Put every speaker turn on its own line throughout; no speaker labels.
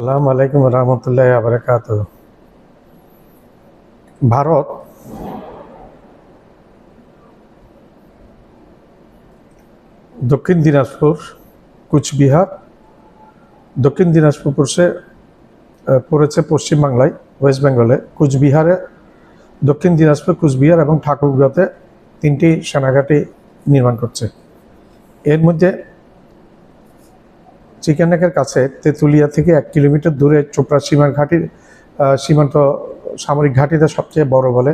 আসসালামু আলাইকুম রহমতুল্লাহ আবরাকাত। ভারত দক্ষিণ দিনাজপুর, কুচবিহার, দক্ষিণ দিনাজপুর পড়েছে পশ্চিমবাংলায়, ওয়েস্ট বেঙ্গলে। কুচবিহারে, দক্ষিণ দিনাজপুর, কুচবিহার এবং ঠাকুরগাঁওতে 3টি সেনাঘাঁটি নির্মাণ করছে। এর মধ্যে চিকেনেকের কাছে তেঁতুলিয়া থেকে 1 কিলোমিটার দূরে চোপড়া সীমান্ত সামরিক ঘাঁটিতে সবচেয়ে বড় বলে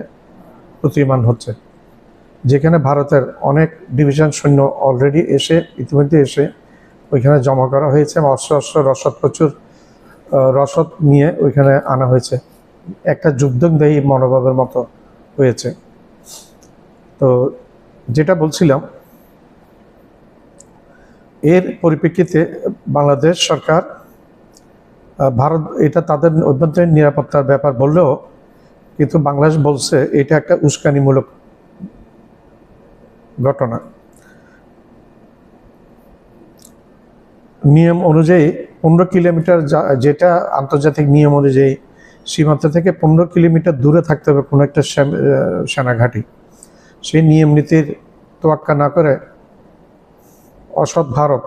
প্রতীয়মান হচ্ছে, যেখানে ভারতের অনেক ডিভিশন সৈন্য অলরেডি ইতিমধ্যে এসে ওইখানে জমা করা হয়েছে। অস্ত্র প্রচুর রসদ নিয়ে ওইখানে আনা হয়েছে। একটা যুদ্ধদেহী মনোভাবের মতো হয়েছে। তো যেটা বলছিলাম, এর পরিপ্রেক্ষিতে বাংলাদেশ সরকার, ভারত এটা তাদের অভ্যন্তরীণ নিরাপত্তার ব্যাপার বললেও কিন্তু বাংলাদেশ বলছে এটা একটা উস্কানিমূলক ঘটনা। নিয়ম অনুযায়ী 15 কিলোমিটার, যেটা আন্তর্জাতিক নিয়ম অনুযায়ী সীমান্ত থেকে 15 কিলোমিটার দূরে থাকতে হবে কোনো একটা সেনাঘাঁটি। সেই নিয়ম নীতির তোয়াক্কা না করে অসৎ ভারত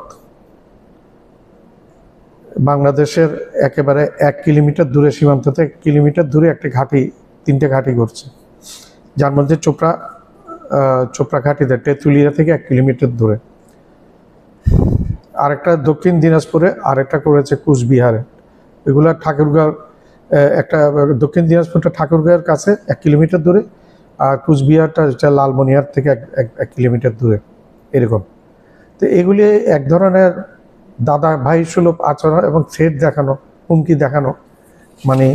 বাংলাদেশের একেবারে 1 কিলোমিটার দূরে, সীমান্ত থেকে 1 কিলোমিটার দূরে একটা ঘাঁটি, 3টে ঘাঁটি করছে, যার মধ্যে চোপড়া ঘাঁটিতে তেঁতুলিয়া থেকে 1 কিলোমিটার দূরে, আরেকটা দক্ষিণ দিনাজপুরে, আরেকটা করেছে কুচবিহারে। এগুলো ঠাকুরগাঁও, একটা দক্ষিণ দিনাজপুরটা ঠাকুরগাঁওয়ের কাছে 1 কিলোমিটার দূরে, আর কুচবিহারটা লালমনিরহাট থেকে 1 কিলোমিটার দূরে, এরকম। তো এগুলি এক ধরনের দাদা ভাই সুলভ আচরণ এবং থ্রেট দেখানো, হুমকি দেখানো, মানে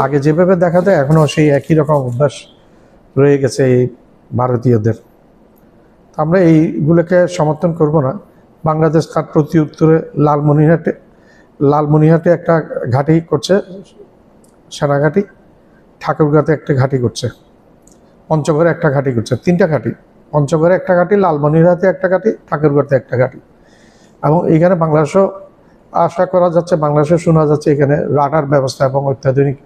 আগে যেভাবে দেখাতে এখনও সেই একই রকম অভ্যাস রয়ে গেছে এই ভারতীয়দের। আমরা এইগুলোকে সমর্থন করব না। বাংলাদেশ তার প্রতি উত্তরে লালমনিরহাটে একটা ঘাঁটি করছে, সেনাঘাঁটি, ঠাকুরগাঁওতে একটা ঘাঁটি করছে, পঞ্চগড়ে একটা ঘাঁটি করছে, 3টা ঘাঁটি। পঞ্চগড়ে একটা ঘাঁটি, লালমনিরহাটে একটা ঘাঁটি, ঠাকুরগাঁওতে একটা ঘাঁটি। এবং এইখানে বাংলাদেশও আশা করা যাচ্ছে, বাংলাদেশও শোনা যাচ্ছে এখানে রাডার ব্যবস্থা এবং অত্যাধুনিক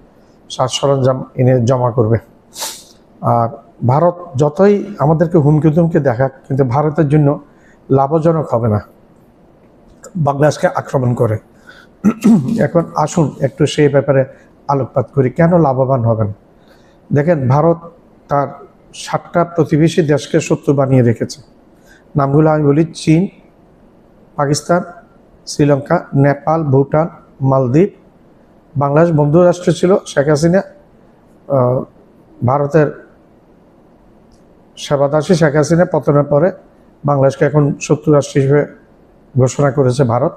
সাজ সরঞ্জাম এনে জমা করবে। আর ভারত যতই আমাদেরকে হুমকি দেখাক, কিন্তু ভারতের জন্য লাভজনক হবে না বাংলাদেশকে আক্রমণ করে। এখন আসুন একটু সেই ব্যাপারে আলোকপাত করি, কেন লাভবান হবেন। দেখেন, ভারত তার 7টা প্রতিবেশী দেশকে শত্রু বানিয়ে রেখেছে। নামগুলো আমি বলি: চীন, পাকিস্তান, শ্রীলঙ্কা, নেপাল, ভুটান, মালদ্বীপ। বাংলাদেশ বন্ধু রাষ্ট্র ছিল। শেখ হাসিনা, ভারতের সেবাদাসী শেখ হাসিনা পতনের পরে বাংলাদেশকে এখন শত্রু রাষ্ট্র হিসেবে ঘোষণা করেছে ভারত।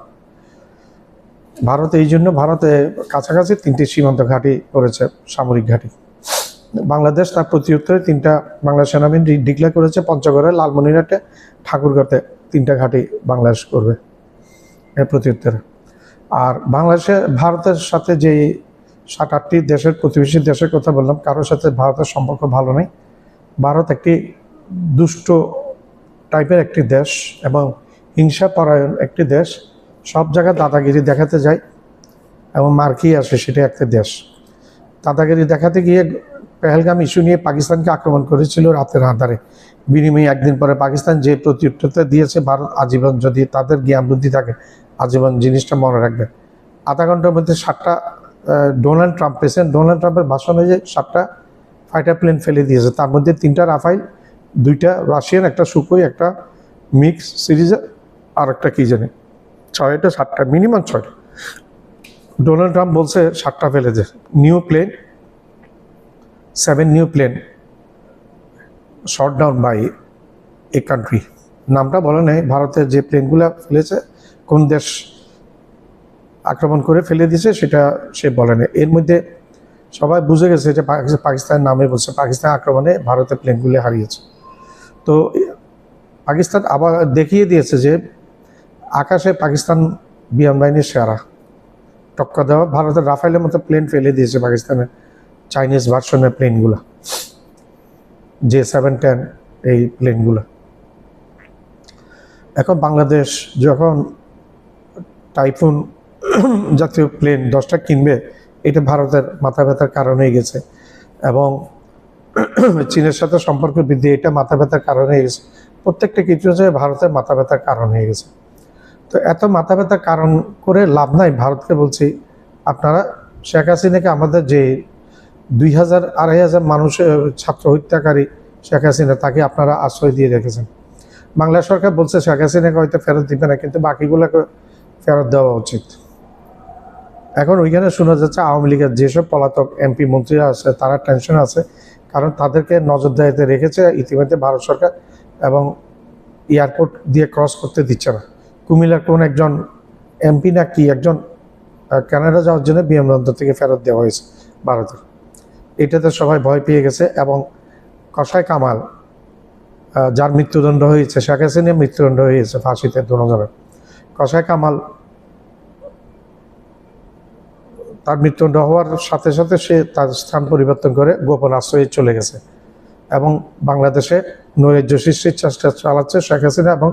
এই জন্য ভারতে কাছাকাছি 3টি সীমান্ত ঘাঁটি করেছে, সামরিক ঘাঁটি। বাংলাদেশ তার প্রতি উত্তরে 3টা বাংলা সেনাবাহিনী ডিক্লেয়ার করেছে। পঞ্চগড়ে, লালমনিরহাটে, ঠাকুরগাঁওতে 3টা ঘাঁটি বাংলাদেশ করবে এর প্রতি উত্তরে। আর ভারতের সাথে যে 7-8টি দেশের, প্রতিবেশী দেশের কথা বললাম, কারোর সাথে ভারতের সম্পর্ক ভালো নেই। ভারত একটি দুষ্ট টাইপের একটি দেশ এবং হিংসাপরায়ণ একটি দেশ। সব জায়গায় দাদাগিরি দেখাতে যায় এবং মার খেয়ে আসে, সেটা একটা দেশ। দাদাগিরি দেখাতে গিয়ে পেহেলগাম ইস্যু নিয়ে পাকিস্তানকে আক্রমণ করেছিল রাতের আঁধারে। বিনিময়ে একদিন পরে পাকিস্তান যে প্রত্যুত্তরটা দিয়েছে, ভারত আজীবন, যদি তাদের জ্ঞান বুদ্ধি থাকে, আজীবন জিনিসটা মনে রাখবে। আধা ঘন্টার মধ্যে 7টা প্রেসিডেন্ট ডোনাল্ড ট্রাম্পের ভাষণ হয়ে 7টা ফাইটার প্লেন ফেলে দিয়েছে। তার মধ্যে 3টা রাফাইল, 2টা রাশিয়ান, একটা সুকোই, একটা মিক্স সিরিজের, আর একটা কী জানি, 6টা 7টা, মিনিমাম 6টা। ডোনাল্ড ট্রাম্প বলছে 7টা ফেলে দেয়। 7 new plane shot down by a country. নামটা বলে নেই, ভারতের যে প্লেনগুলো ফেলেছে, কোন দেশ আক্রমণ করে ফেলে দিয়েছে সেটা সে বলে নেই। এর মধ্যে সবাই বুঝে গেছে যে পাকিস্তানের নামে বলছে, পাকিস্তান আক্রমণে ভারতের প্লেনগুলি হারিয়েছে। তো পাকিস্তান আবার দেখিয়ে দিয়েছে যে আকাশে পাকিস্তান বিমান বাহিনীর সেরা। টক্কর দেওয়া, ভারতের রাফাইলের মতো প্লেন ফেলে দিয়েছে পাকিস্তানের চাইনিজ ভার্সনের প্লেনগুলো, J710 এই প্লেনগুলো। এখন বাংলাদেশ যখন টাইফুন জাতীয় প্লেন 10টা কিনবে, এটা ভারতের মাথা ব্যথার কারণ হয়ে গেছে। এবং চীনের সাথে সম্পর্ক বৃদ্ধি, এটা মাথা ব্যথার কারণ হয়ে গেছে। প্রত্যেকটা কিছু হচ্ছে ভারতের মাথা ব্যথার কারণ হয়ে গেছে। তো এত মাথা ব্যথার কারণ করে লাভ নাই। ভারতকে বলছি, আপনারা শেখ হাসিনাকে, আমাদের যে 2,000-2,500 মানুষের ছাত্র হত্যাকারী শেখ হাসিনা, তাকে আপনারা আশ্রয় দিয়ে রেখেছেন। বাংলা সরকার বলছে শেখ হাসিনাকে হয়তো ফেরত দিবে না, কিন্তু বাকিগুলোকে ফেরত দেওয়া উচিত। এখন ওইখানে শোনা যাচ্ছে আওয়ামী লীগের যেসব পলাতক এমপি মন্ত্রীরা আছে তারা টেনশন আছে, কারণ তাদেরকে নজরদারিতে রেখেছে ইতিমধ্যে ভারত সরকার, এবং এয়ারপোর্ট দিয়ে ক্রস করতে দিচ্ছে না। কুমিল্লার কোন একজন এমপি না কি একজন কানাডা যাওয়ার জন্য বিমানবন্দর থেকে ফেরত দেওয়া হয়েছে ভারতের। এটাতে সবাই ভয় পেয়ে গেছে। এবং কসাই কামাল, যার মৃত্যুদণ্ড হয়েছে, শেখ হাসিনার মৃত্যুদণ্ড হয়েছে ফাঁসিতে 2000, কসাই কামাল তার মৃত্যুদণ্ড হওয়ার সাথে সাথে সে তার স্থান পরিবর্তন করে গোপন আশ্রয়ে চলে গেছে, এবং বাংলাদেশে নৈরাজ্য সৃষ্টির চেষ্টা চালাচ্ছে শেখ হাসিনা এবং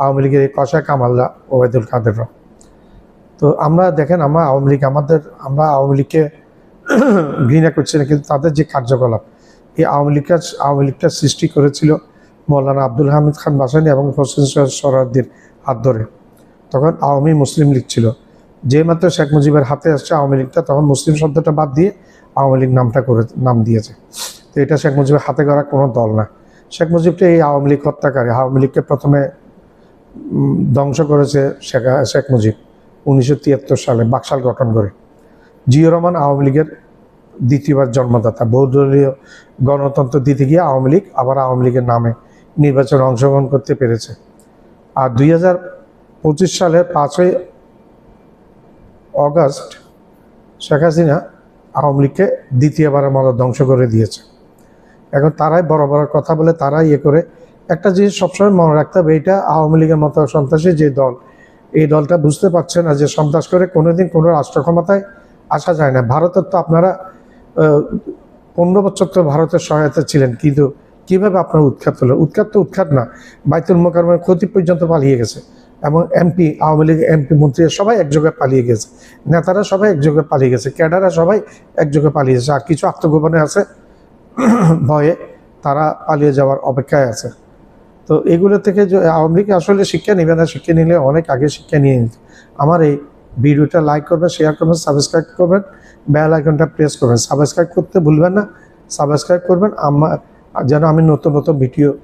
আওয়ামী লীগের এই কসাই কামালরা, ওবায়দুল কাদেররা। তো আমরা দেখেন, আমরা আওয়ামী লীগকে ঘৃণা করছি না, কিন্তু তাদের যে কার্যকলাপ, এই আওয়ামী লীগটা সৃষ্টি করেছিল মৌলানা আব্দুল হামিদ খান ভাসানী এবং হোসেন সোহরাওয়ার্দীর হাত ধরে। তখন আওয়ামী মুসলিম লীগ ছিল। যে মাত্র শেখ মুজিবের হাতে আসছে আওয়ামী লীগটা, তখন মুসলিম শব্দটা বাদ দিয়ে আওয়ামী লীগ নাম দিয়েছে। তো এটা শেখ মুজিবের হাতে করা কোনো দল না। শেখ মুজিবকে এই আওয়ামী লীগ হত্যাকারী, আওয়ামী লীগকে প্রথমে ধ্বংস করেছে শেখ মুজিব 1973 সালে বাকশাল গঠন করে। জিয়া রহমান আওয়ামী লীগের দ্বিতীয়বার জন্মদাতা। বহুদলীয় গণতন্ত্র দিতে গিয়ে আওয়ামী লীগ আবার আওয়ামী লীগের নামে নির্বাচনে অংশগ্রহণ করতে পেরেছে। আর 2025 সালের 5ই অগাস্ট শেখ হাসিনা আওয়ামী লীগকে দ্বিতীয়বারের মতো ধ্বংস করে দিয়েছে। এখন তারাই বড় বড় কথা বলে, তারাই করে। একটা জিনিস সবসময় মনে রাখতে হবে, এটা আওয়ামী লীগের মতো সন্ত্রাসী যে দল, এই দলটা বুঝতে পারছে না যে সন্ত্রাস করে কোনোদিন কোনো রাষ্ট্র ক্ষমতায় আসা যায় না। ভারতের তো আপনারা 15 বছর তো ভারতের সহায়তা ছিলেন, কিন্তু কীভাবে আপনারা উৎখাত হলো? উৎখাত না, বাইতুল মোকাররমের ক্ষতি পর্যন্ত পালিয়ে গেছে, এবং আওয়ামী লীগের এমপি মন্ত্রীরা সবাই একযোগে পালিয়ে গেছে, নেতারা সবাই একযোগে পালিয়ে গেছে, ক্যাডাররা সবাই একযোগে পালিয়ে গেছে। আর কিছু আত্মগোপনে আছে, ভয়ে তারা পালিয়ে যাওয়ার অপেক্ষায় আছে। তো এগুলো থেকে যে আওয়ামী লীগ আসলে শিক্ষা নেবে না, শিক্ষা নিলে অনেক আগে শিক্ষা নিয়ে নিত। আমার এই ভিডিওটা লাইক করবেন, শেয়ার করবেন, সাবস্ক্রাইব করবেন, বেল আইকনটা প্রেস করবেন। সাবস্ক্রাইব করতে ভুলবেন না, সাবস্ক্রাইব করবেন যেন আমি নতুন নতুন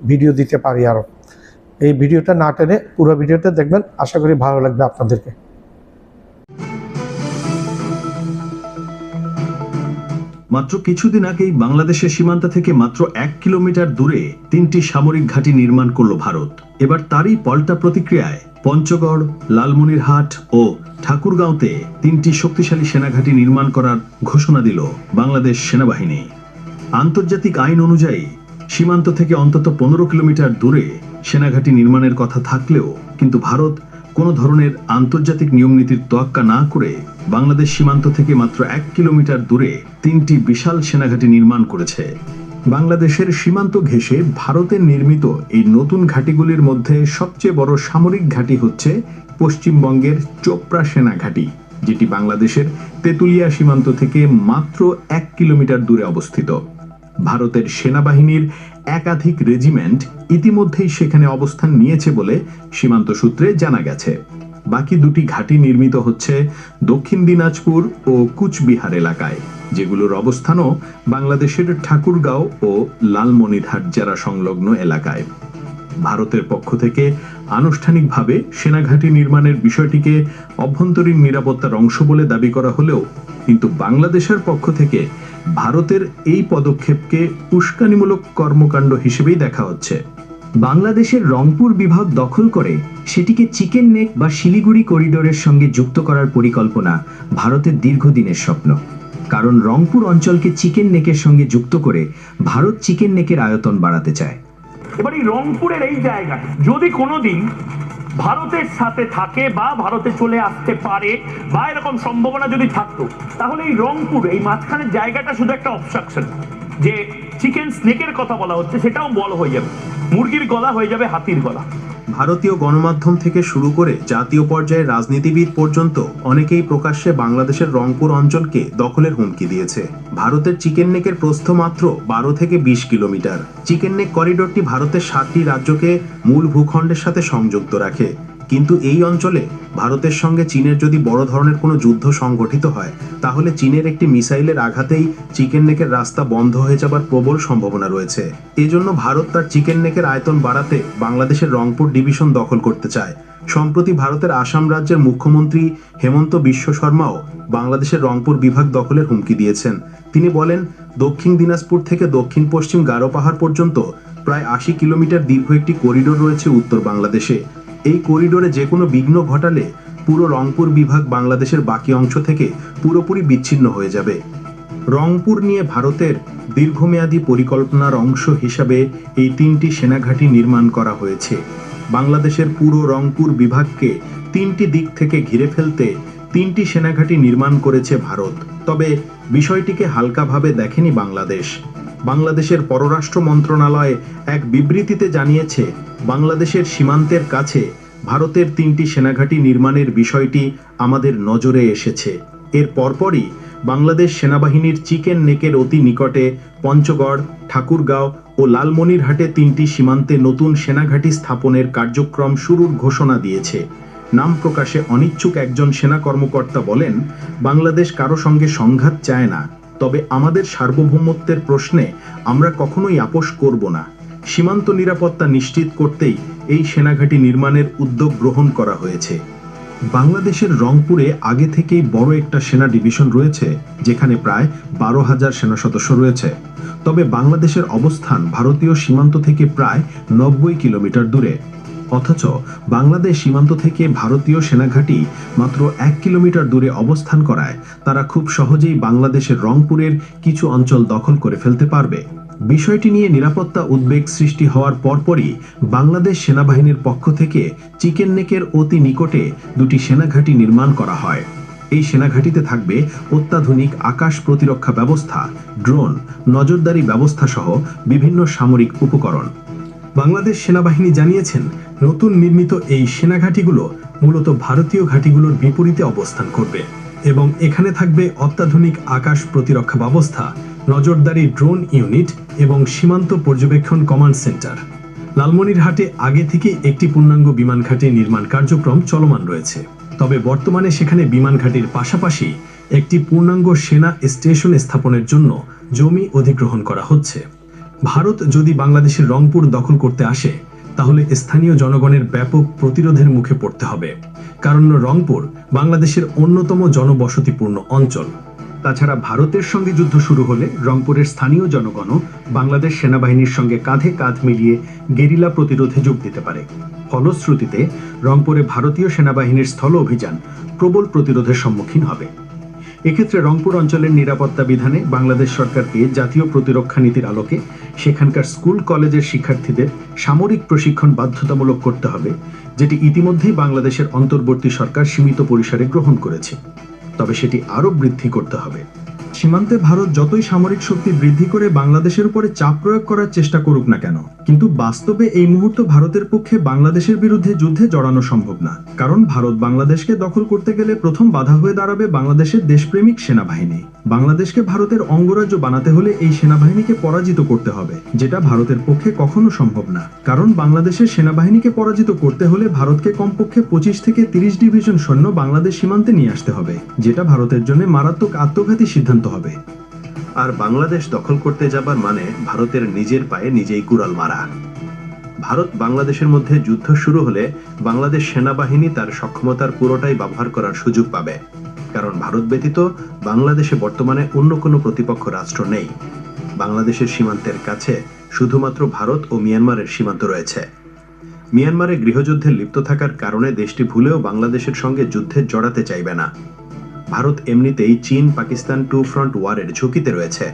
ভিডিও দিতে পারি আরও। এই ভিডিওটা না টেনে পুরো ভিডিওটা দেখবেন, আশা করি ভালো লাগবে আপনাদেরকে।
মাত্র কিছুদিন আগেই বাংলাদেশের সীমান্ত থেকে মাত্র 1 কিলোমিটার দূরে 3টি সামরিক ঘাঁটি নির্মাণ করল ভারত। এবার তারই পাল্টা প্রতিক্রিয়ায় পঞ্চগড়, লালমনিরহাট ও ঠাকুরগাঁওতে 3টি শক্তিশালী সেনাঘাঁটি নির্মাণ করার ঘোষণা দিল বাংলাদেশ সেনাবাহিনী। আন্তর্জাতিক আইন অনুযায়ী সীমান্ত থেকে অন্তত 15 কিলোমিটার দূরে সেনাঘাঁটি নির্মাণের কথা থাকলেও কিন্তু ভারত কোনো ধরনের আন্তর্জাতিক নিয়মনীতির তোয়াক্কা না করে বাংলাদেশ সীমান্ত থেকে মাত্র 1 কিলোমিটার দূরে 3টি বিশাল সেনাঘাঁটি নির্মাণ করেছে। বাংলাদেশের সীমান্ত ঘেঁষে ভারতের নির্মিত এই নতুন ঘাঁটিগুলির মধ্যে সবচেয়ে বড় সামরিক ঘাঁটি হচ্ছে পশ্চিমবঙ্গের চোপড়া সেনাঘাঁটি, যেটি বাংলাদেশের তেঁতুলিয়া সীমান্ত থেকে মাত্র 1 কিলোমিটার দূরে অবস্থিত। ভারতের সেনাবাহিনীর একাধিক রেজিমেন্ট ইতিমধ্যেই সেখানে অবস্থান নিয়েছে বলে সীমান্ত সূত্রে জানা গেছে। বাকি 2টি ঘাঁটি নির্মিত হচ্ছে দক্ষিণ দিনাজপুর ও কুচবিহার এলাকায়, যেগুলোর অবস্থানও বাংলাদেশের ঠাকুরগাঁও ও লালমনিরহাট জেলা সংলগ্ন এলাকায়। ভারতের পক্ষ থেকে আনুষ্ঠানিকভাবে সেনাঘাঁটি নির্মাণের বিষয়টিকে অভ্যন্তরীণ নিরাপত্তার অংশ বলে দাবি করা হলেও কিন্তু বাংলাদেশের পক্ষ থেকে ভারতের এই পদক্ষেপকে উস্কানিমূলক কর্মকাণ্ড হিসেবেই দেখা হচ্ছে।
বাংলাদেশের রংপুর বিভাগ দখল করে সেটিকে চিকেন নেক বা শিলিগুড়ি করিডোরের সঙ্গে যুক্ত করার পরিকল্পনা ভারতের দীর্ঘদিনের স্বপ্ন। কারণ রংপুর অঞ্চলকে চিকেন নেকের সঙ্গে যুক্ত করে ভারত চিকেন নেকের আয়তন বাড়াতে চায়।
এবার এই রংপুরের এই জায়গাটা যদি কোনোদিন ভারতের সাথে থাকে বা ভারতে চলে আসতে পারে বা এরকম সম্ভাবনা যদি থাকতো, তাহলে এই রংপুর এই মাঝখানের জায়গাটা শুধু একটা অবস্ট্রাকশন। যে চিকেন স্নেকের কথা বলা হচ্ছে সেটাও বল হয়ে যাবে, মুরগির গলা হয়ে যাবে হাতির গলা।
ভারতীয় গণমাধ্যম থেকে শুরু করে জাতীয় পর্যায়ে রাজনীতিবিদ পর্যন্ত অনেকেই প্রকাশ্যে বাংলাদেশের রংপুর অঞ্চলকে দখলের হুমকি দিয়েছে। ভারতের চিকেন নেকের প্রস্থ মাত্র 12 থেকে 20 কিলোমিটার। চিকেন নেক করিডোরটি ভারতের 7টি রাজ্যকে মূল ভূখণ্ডের সাথে সংযুক্ত রাখে। কিন্তু এই অঞ্চলে ভারতের সঙ্গে চীনের যদি বড় ধরনের কোনো যুদ্ধ সংগঠিত হয়, তাহলে চীনের একটি মিসাইলের আঘাতেই চিকেন নেকের রাস্তা বন্ধ হয়ে যাবার প্রবল সম্ভাবনা রয়েছে। এজন্য ভারত তার চিকেন নেকের আয়তন বাড়াতে বাংলাদেশের রংপুর ডিভিশন দখল করতে চায়। সম্প্রতি ভারতের আসাম রাজ্যের মুখ্যমন্ত্রী হেমন্ত বিশ্ব শর্মাও বাংলাদেশের রংপুর বিভাগ দখলের হুমকি দিয়েছেন। তিনি বলেন, দক্ষিণ দিনাজপুর থেকে দক্ষিণ পশ্চিম গারো পাহাড় পর্যন্ত প্রায় 80 কিলোমিটার দীর্ঘ একটি করিডোর রয়েছে উত্তর বাংলাদেশে। এই করিডোরে যে কোনো বিঘ্ন ঘটালে পুরো রংপুর বিভাগ বাংলাদেশের বাকি অংশ থেকে পুরোপুরি বিচ্ছিন্ন হয়ে যাবে। রংপুর নিয়ে ভারতের দীর্ঘমেয়াদী পরিকল্পনার অংশ হিসাবে এই 3টি সেনাঘাঁটি নির্মাণ করা হয়েছে। বাংলাদেশের পুরো রংপুর বিভাগকে 3টি দিক থেকে ঘিরে ফেলতে 3টি সেনাঘাঁটি নির্মাণ করেছে ভারত। তবে বিষয়টিকে হালকাভাবে দেখেনি বাংলাদেশ। বাংলাদেশের পররাষ্ট্র মন্ত্রণালয় এক বিবৃতিতে জানিয়েছে, বাংলাদেশের সীমান্তের কাছে ভারতের 3টি সেনাঘাঁটি নির্মাণের বিষয়টি আমাদের নজরে এসেছে। এর পরপরই বাংলাদেশ সেনাবাহিনীর চিকেন নেকের অতি নিকটে পঞ্চগড়, ঠাকুরগাঁও ও লালমনিরহাটে 3টি সীমান্তে নতুন সেনাঘাঁটি স্থাপনের কার্যক্রম শুরুর ঘোষণা দিয়েছে। নাম প্রকাশে অনিচ্ছুক একজন সেনা কর্মকর্তা বলেন, বাংলাদেশ কারো সঙ্গে সংঘাত চায় না, তবে আমাদের সার্বভৌমত্বের প্রশ্নে আমরা কখনোই আপোষ করব না। সীমান্ত নিরাপত্তা নিশ্চিত করতেই এই সেনাঘাঁটি নির্মাণের উদ্যোগ গ্রহণ করা হয়েছে। বাংলাদেশের রংপুরে আগে থেকেই বড় একটা সেনা ডিভিশন রয়েছে, যেখানে প্রায় 12,000 সেনা সদস্য রয়েছে। তবে বাংলাদেশের অবস্থান ভারতীয় সীমান্ত থেকে প্রায় 90 কিলোমিটার দূরে। অথচ বাংলাদেশ সীমান্ত থেকে ভারতীয় সেনাঘাঁটি মাত্র 1 কিলোমিটার দূরে অবস্থান করায় তারা খুব সহজেই বাংলাদেশের রংপুরের কিছু অঞ্চল দখল করে ফেলতে পারবে। বিষয়টি নিয়ে নিরাপত্তা উদ্বেগ সৃষ্টি হওয়ার পরপরই বাংলাদেশ সেনাবাহিনীর পক্ষ থেকে চিকেন নেকের অতি নিকটে 2টি সেনাঘাঁটি নির্মাণ করা হয়। এই সেনাঘাঁটিতে থাকবে অত্যাধুনিক আকাশ প্রতিরক্ষা ব্যবস্থা, ড্রোন, নজরদারি ব্যবস্থা সহ বিভিন্ন সামরিক উপকরণ। বাংলাদেশ সেনাবাহিনী জানিয়েছেন, নতুন নির্মিত এই সেনাঘাঁটিগুলো মূলত ভারতীয় ঘাঁটিগুলোর বিপরীতে অবস্থান করবে এবং এখানে থাকবে অত্যাধুনিক আকাশ প্রতিরক্ষা ব্যবস্থা, নজরদারি ড্রোন ইউনিট এবং সীমান্ত পর্যবেক্ষণ কমান্ড সেন্টার। লালমনিরহাটে আগে থেকে একটি পূর্ণাঙ্গ বিমান ঘাঁটি নির্মাণ কার্যক্রম চলমান রয়েছে। তবে বর্তমানে সেখানে বিমান ঘাঁটির পাশাপাশি একটি পূর্ণাঙ্গ সেনা স্টেশন স্থাপনের জন্য জমি অধিগ্রহণ করা হচ্ছে। ভারত যদি বাংলাদেশের রংপুর দখল করতে আসে, তাহলে স্থানীয় জনগণের ব্যাপক প্রতিরোধের মুখে পড়তে হবে, কারণ রংপুর বাংলাদেশের অন্যতম জনবসতিপূর্ণ অঞ্চল। তাছাড়া ভারতের সঙ্গে যুদ্ধ শুরু হলে রংপুরের স্থানীয় জনগণও বাংলাদেশ সেনাবাহিনীর সঙ্গে কাঁধে কাঁধ মিলিয়ে গেরিলা প্রতিরোধে যোগ দিতে পারে। ফলশ্রুতিতে রংপুরে ভারতীয় সেনাবাহিনীর স্থল অভিযান প্রবল প্রতিরোধের সম্মুখীন হবে। এক্ষেত্রে রংপুর অঞ্চলের নিরাপত্তা বিধানে বাংলাদেশ সরকারকে জাতীয় প্রতিরক্ষা নীতির আলোকে সেখানকার স্কুল কলেজের শিক্ষার্থীদের সামরিক প্রশিক্ষণ বাধ্যতামূলক করতে হবে, যেটি ইতিমধ্যেই বাংলাদেশের অন্তর্বর্তী সরকার সীমিত পরিসরে গ্রহণ করেছে। তবে সেটি আরও বৃদ্ধি করতে হবে। সীমান্তে ভারত যতই সামরিক শক্তি বৃদ্ধি করে বাংলাদেশের উপরে চাপ প্রয়োগ করার চেষ্টা করুক না কেন, কিন্তু বাস্তবে এই মুহূর্তে ভারতের পক্ষে বাংলাদেশের বিরুদ্ধে যুদ্ধে জড়ানো সম্ভব না। কারণ ভারত বাংলাদেশকে দখল করতে গেলে প্রথম বাধা হয়ে দাঁড়াবে বাংলাদেশের দেশপ্রেমিক সেনাবাহিনী। বাংলাদেশকে ভারতের অঙ্গরাজ্য বানাতে হলে এই সেনাবাহিনীকে পরাজিত করতে হবে, যেটা ভারতের পক্ষে কখনো সম্ভব না। কারণ বাংলাদেশের সেনাবাহিনীকে পরাজিত করতে হলে ভারতকে কমপক্ষে 25 থেকে 30 ডিভিশন সৈন্য বাংলাদেশ সীমান্তে নিয়ে আসতে হবে, যেটা ভারতের জন্য মারাত্মক আত্মঘাতী সিদ্ধান্ত হবে। আর বাংলাদেশ দখল করতে যাবার মানে ভারতের নিজের পায়ে নিজেই কুড়াল মারা। ভারত বাংলাদেশের মধ্যে যুদ্ধ শুরু হলে বাংলাদেশ সেনাবাহিনী তার সক্ষমতার পুরোটাই ব্যবহার করার সুযোগ পাবে, কারণ ভারত ব্যতীত বাংলাদেশে বর্তমানে অন্য কোনো প্রতিপক্ষ রাষ্ট্র নেই। বাংলাদেশের সীমান্তের কাছে শুধুমাত্র ভারত ও মিয়ানমারের সীমান্ত রয়েছে। মিয়ানমারে গৃহযুদ্ধে লিপ্ত থাকার কারণে দেশটি ভুলেও বাংলাদেশের সঙ্গে যুদ্ধে জড়াতে চাইবে না। ভারত এমনিতেই চীন পাকিস্তান 2 ফ্রন্ট ওয়ারের ঝুঁকিতে রয়েছে।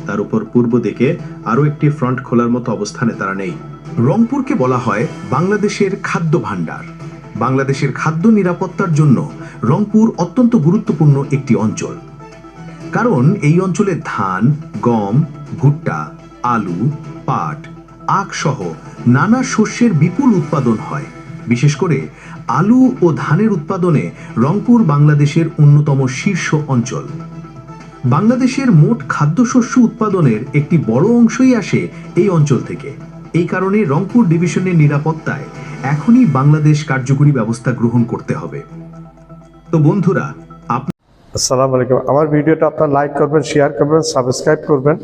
তার উপর পূর্ব দিকে আরও একটি ফ্রন্ট খোলার মতো অবস্থানে তারা নেই।
রংপুরকে বলা হয় বাংলাদেশের খাদ্য ভাণ্ডার। বাংলাদেশের খাদ্য নিরাপত্তার জন্য রংপুর অত্যন্ত গুরুত্বপূর্ণ একটি অঞ্চল, কারণ এই অঞ্চলে ধান, গম, ভুট্টা, আলু, পাট, আখ সহ নানা শস্যের বিপুল উৎপাদন হয়। বিশেষ করে আলু ও ধানের উৎপাদনে রংপুর বাংলাদেশের অন্যতম শীর্ষ অঞ্চল। বাংলাদেশের মোট খাদ্যশস্য উৎপাদনের একটি বড় অংশই আসে এই অঞ্চল থেকে। এই কারণে রংপুর ডিভিশনের নিরাপত্তায় এখনই বাংলাদেশ কার্যকরী ব্যবস্থা গ্রহণ করতে হবে। তো বন্ধুরা,
আসসালামু আলাইকুম। আমার ভিডিওটা আপনারা লাইক করবেন, শেয়ার করবেন, সাবস্ক্রাইব করবেন।